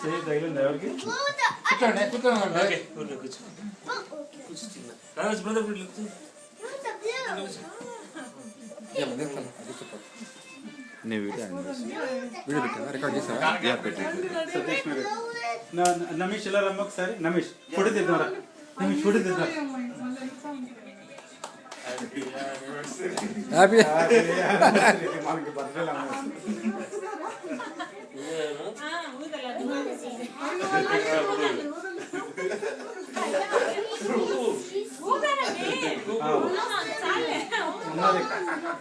చేయి తగిలింది ఎవరికి? నమీష్ ఇలా రమ్మ ఒకసారి. నమీష్ ఫోటో తీద్దాం. నమీష్ ఫోటో తీద్దాం. మనకి బర్త్డే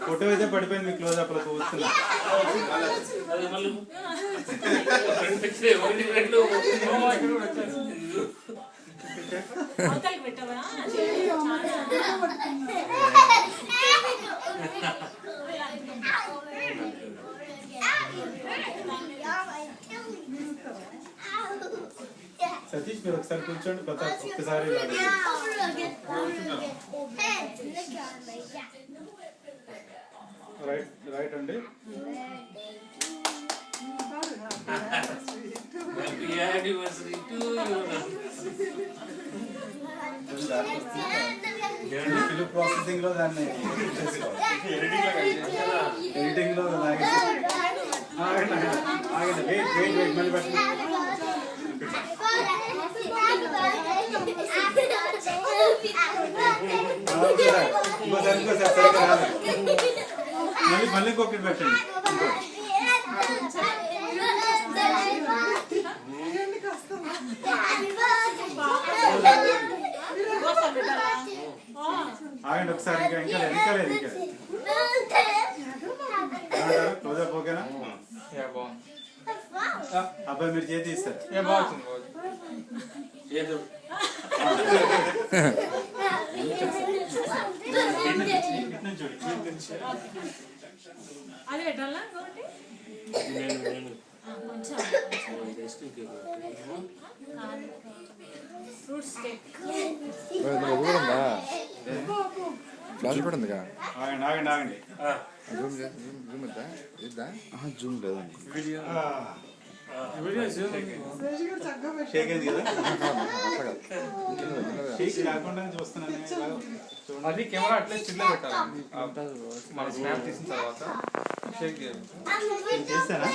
ఫోటో అయితే పడిపోయింది. మీ క్లోజ్ అప్ లో చూస్తున్నా. సతీష్ మీరు ఒకసారి కూర్చోండి. ఒక్కసారి రైట్ అండి. ఫిలిం ప్రాసెసింగ్ లో దాన్ని ఎడిటింగ్ లో ఆగండి. వెయిట్ మళ్ళీ పెట్టండి. మళ్ళీ ఇంకొకటి పెట్టండి. ఆగండి ఒకసారి. ఇంకా లేదు. క్లోజప్ ఓకేనా? అబ్బాయి మీరు చేతి ఇస్తారు. అది పెట్టాలా? ఫ్రూట్స్ కేక్ ఫ్లాష్ కూడా ఉందిగా. ఆగండి. జూమ్ లేదండి. షేక్ అయింది కదా? షేక్ లేకుండా చూస్తున్నాను. అది కెమెరా అట్లే స్టిల్ లో పెట్టాలి. మన స్నాప్ తీసిన తర్వాత షేక్ చేయాలి. చేస్తారా?